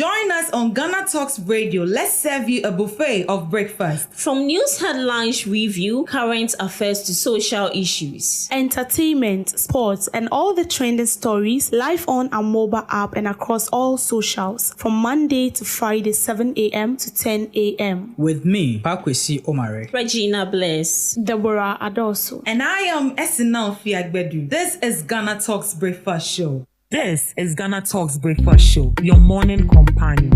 Join us on GhanaTalks Radio. Let's serve you a buffet of breakfast. From news headlines review, current affairs to social issues, entertainment, sports, and all the trending stories live on our mobile app and across all socials from Monday to Friday, 7 a.m. to 10 a.m. With me, Pakwesi Omare, Regina Bless, Deborah Adoso, and I am Esinal Fiagbedu. This is GhanaTalks Breakfast Show. This is GhanaTalks Breakfast Show, your morning companion.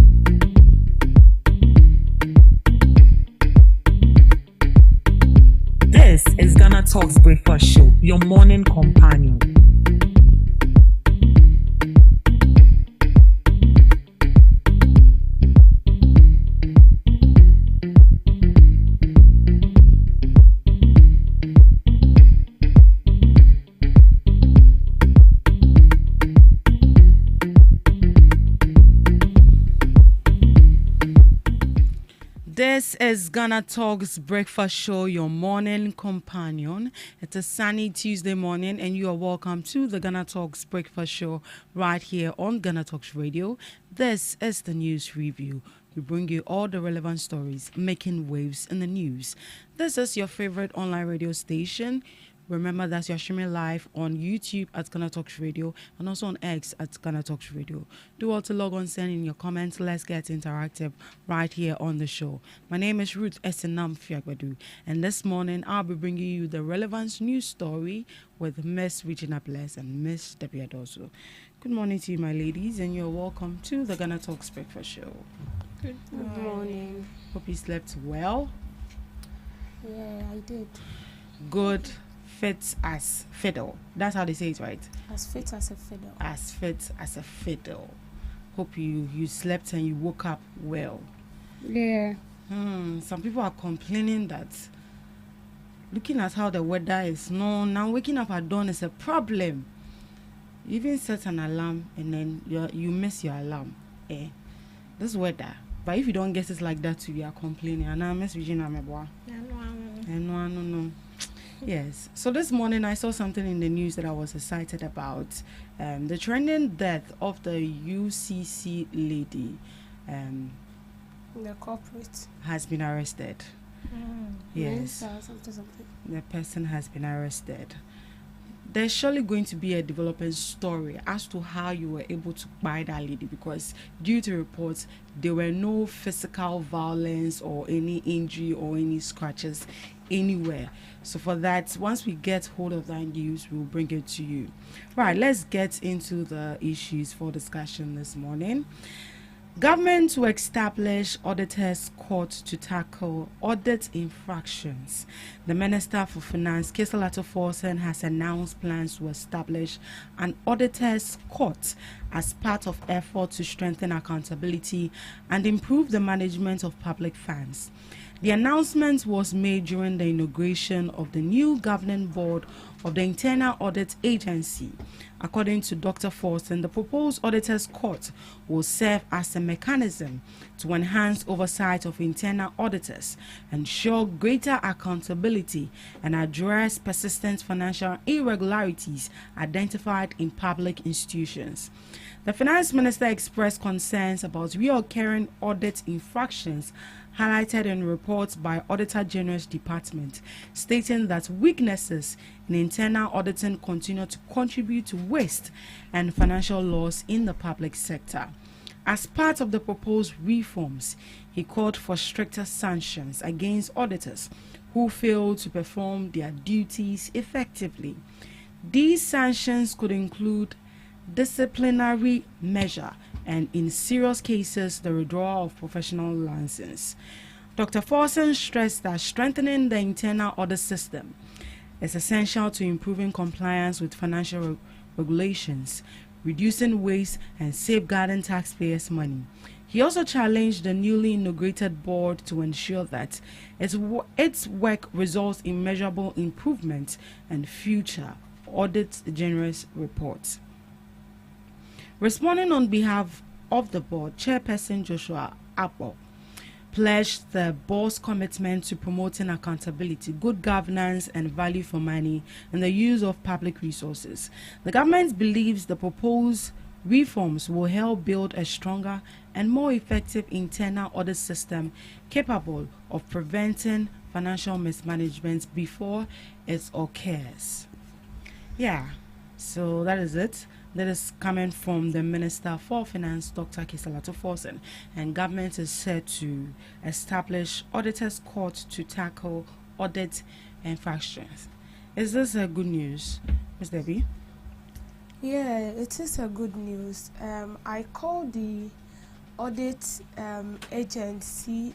This is GhanaTalks Breakfast Show, your morning companion. This is GhanaTalks Breakfast Show, your morning companion. It's a sunny Tuesday morning, and you are welcome to the GhanaTalks Breakfast Show right here on GhanaTalks Radio. This is the news review. We bring you all the relevant stories making waves in the news. This is your favorite online radio station. Remember that you're streaming live on YouTube at GhanaTalks Radio and also on X at GhanaTalks Radio. Do all to log on, send in your comments. Let's get interactive right here on the show. My name is Ruth Esenam Fiagbedu, and this morning I'll be bringing you the relevant news story with Miss Regina Bless and Miss Debbie Adoso. Good morning to you, my ladies, and you're welcome to the GhanaTalks Breakfast Show. Good morning. Hope you slept well. Yeah, I did. Good. Fit as fiddle. That's how they say it, right? As fit as a fiddle. As fit as a fiddle. Hope you slept and you woke up well. Yeah. Some people are complaining that looking at how the weather is, now waking up at dawn is a problem. You even set an alarm and then you miss your alarm. This weather. But if you don't get it like that too, you are complaining. And I miss Regina Meboa. No. Yes. So this morning I saw something in the news that I was excited about. The trending death of the UCC lady. The corporate has been arrested. Yes. Something. The person has been arrested. There's surely going to be a developing story as to how you were able to buy that lady, because due to reports, there were no physical violence or any injury or any scratches anywhere. So for that, once we get hold of that news, we'll bring it to you. Right, let's get into the issues for discussion this morning. Government to establish auditors' court to tackle audit infractions. The Minister for Finance, Kesalato Forsen, has announced plans to establish an auditors' court as part of effort to strengthen accountability and improve the management of public funds. The announcement was made during the inauguration of the new governing board of the Internal Audit Agency. According to Dr. Forsen, the proposed auditors' court will serve as a mechanism to enhance oversight of internal auditors, ensure greater accountability, and address persistent financial irregularities identified in public institutions. The Finance Minister expressed concerns about recurring audit infractions highlighted in reports by Auditor General's Department, stating that weaknesses in internal auditing continue to contribute to waste and financial loss in the public sector. As part of the proposed reforms, he called for stricter sanctions against auditors who fail to perform their duties effectively. These sanctions could include disciplinary measure and, in serious cases, the withdrawal of professional license. Dr. Forsen stressed that strengthening the internal audit system is essential to improving compliance with financial regulations, reducing waste, and safeguarding taxpayers' money. He also challenged the newly inaugurated board to ensure that its work results in measurable improvement and future audit generous reports. Responding on behalf of the board, Chairperson Joshua Apple pledged the board's commitment to promoting accountability, good governance, and value for money in the use of public resources. The government believes the proposed Reforms will help build a stronger and more effective internal audit system capable of preventing financial mismanagement before it occurs. Yeah, so that is it. That is coming from the Minister for Finance, Dr. Kisalato Forsen, and government is set to establish auditors' court to tackle audit infractions. Is this a good news, Ms. Debbie? Yeah, it is a good news. I call the audit agency,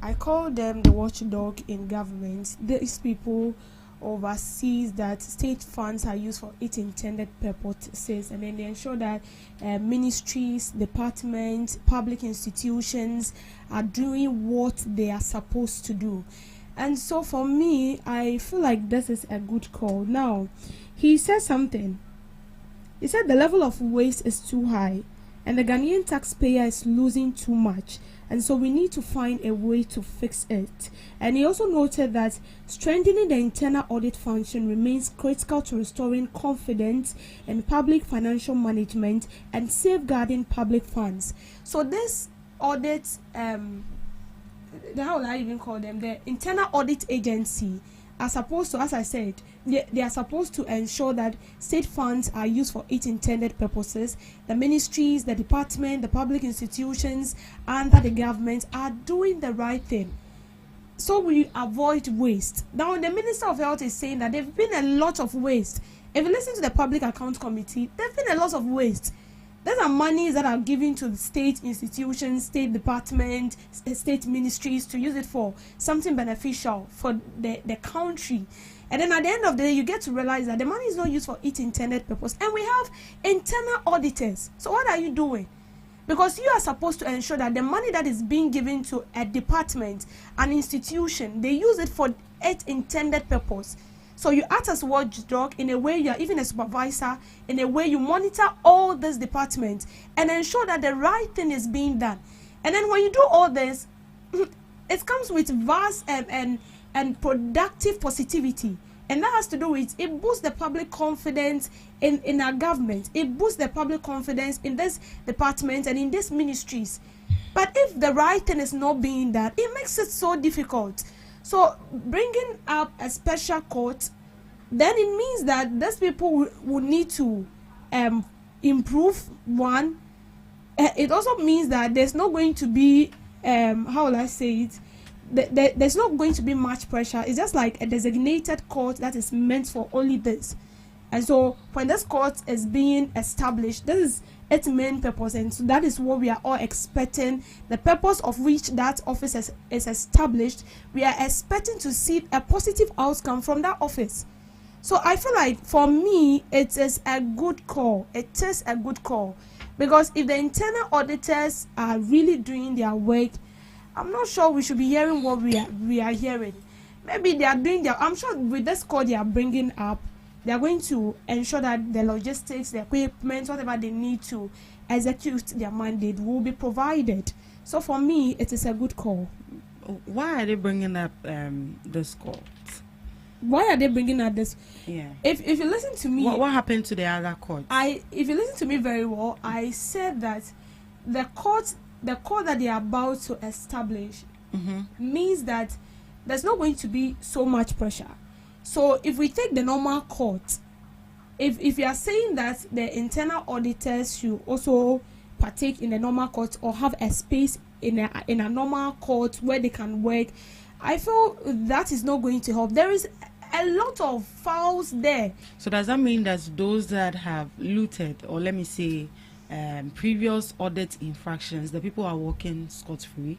I call them the watchdog in government. These people oversees that state funds are used for its intended purposes, and then they ensure that ministries, departments, public institutions are doing what they are supposed to do. And so for me, I feel like this is a good call. Now, he said something. He said the level of waste is too high and the Ghanaian taxpayer is losing too much, and so we need to find a way to fix it. And he also noted that strengthening the internal audit function remains critical to restoring confidence in public financial management and safeguarding public funds. So this audit, how will I even call them? The internal audit agency are supposed to, as I said, they are supposed to ensure that state funds are used for its intended purposes. The ministries, the department, the public institutions under the government are doing the right thing, so we avoid waste. Now, the Minister of Health is saying that there've been a lot of waste. If you listen to the Public Account Committee, there've been a lot of waste. These are monies that are given to the state institutions, state department, state ministries to use it for something beneficial for the country. And then at the end of the day, you get to realize that the money is not used for its intended purpose. And we have internal auditors. So what are you doing? Because you are supposed to ensure that the money that is being given to a department, an institution, they use it for its intended purpose. So you act as watchdog, in a way you are even a supervisor, in a way you monitor all this department and ensure that the right thing is being done. And then when you do all this, it comes with vast and productive positivity. And that has to do with, it boosts the public confidence in our government. It boosts the public confidence in this department and in these ministries. But if the right thing is not being done, it makes it so difficult. So bringing up a special court, then it means that these people will need to improve one. It also means that there's not going to be, how will I say it? There's not going to be much pressure. It's just like a designated court that is meant for only this. And so when this court is being established, this is its main purpose, and so that is what we are all expecting. The purpose of which that office is established, we are expecting to see a positive outcome from that office. So I feel like for me, it is a good call. It is a good call, because if the internal auditors are really doing their work, I'm not sure we should be hearing what we are hearing. Maybe they are doing their, I'm sure with this call they are bringing up, they are going to ensure that the logistics, the equipment, whatever they need to execute their mandate will be provided. So for me, it is a good call. Why are they bringing up this call? Why are they bringing up this? Yeah. If you listen to me, what happened to the other court? If you listen to me very well, I said that the court that they are about to establish means that there's not going to be so much pressure. So if we take the normal court, if you are saying that the internal auditors should also partake in the normal court or have a space in a normal court where they can work, I feel that is not going to help. There is a lot of fouls there. So does that mean that those that have looted, or let me say previous audit infractions, the people are walking scot-free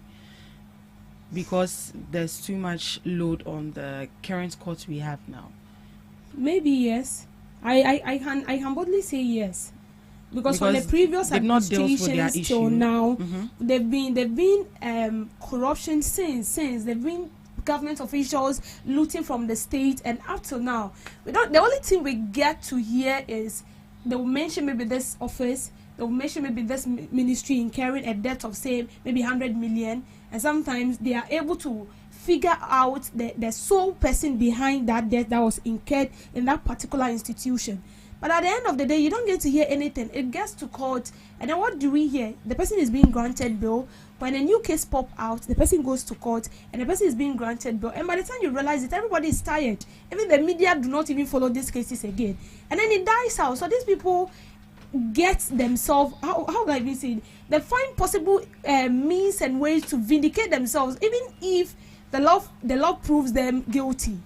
because there's too much load on the current court we have now? Maybe yes. I can boldly say yes, because from the previous administrations till now, they've been corruption since they've been government officials looting from the state, and up till now the only thing we get to hear is they will mention maybe this office, they will mention maybe this ministry incurring a debt of, say, maybe 100 million, and sometimes they are able to figure out the sole person behind that debt that was incurred in that particular institution. But at the end of the day, you don't get to hear anything. It gets to court, and then what do we hear? The person is being granted bail. When a new case pop out, the person goes to court, and the person is being granted bail. And by the time you realize it, everybody is tired. Even the media do not even follow these cases again. And then it dies out. So these people get themselves, how do I even say it? They find possible means and ways to vindicate themselves, even if the law proves them guilty.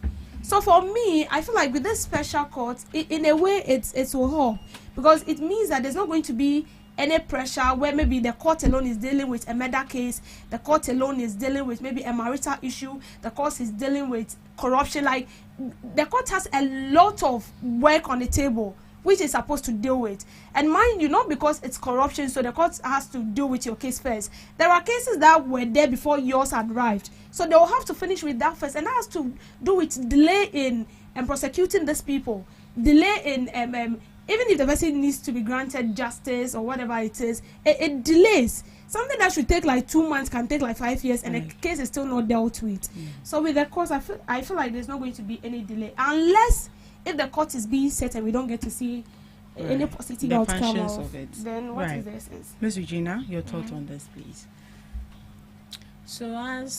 So for me, I feel like with this special court, in a way, it will help, because it means that there's not going to be any pressure where maybe the court alone is dealing with a murder case, the court alone is dealing with maybe a marital issue, the court is dealing with corruption. Like, the court has a lot of work on the table which is supposed to deal with. And mind you, not because it's corruption, so the court has to deal with your case first. There are cases that were there before yours had arrived, so they will have to finish with that first, and that has to do with delay in prosecuting these people, delay in even if the person needs to be granted justice or whatever it is, it delays. Something that should take like 2 months can take like 5 years, and the case is still not dealt with. So with the court, I feel like there's not going to be any delay, unless if the court is being set and we don't get to see any positive outcome of it, then what is the essence? Ms. Regina, your thoughts on this, please. So as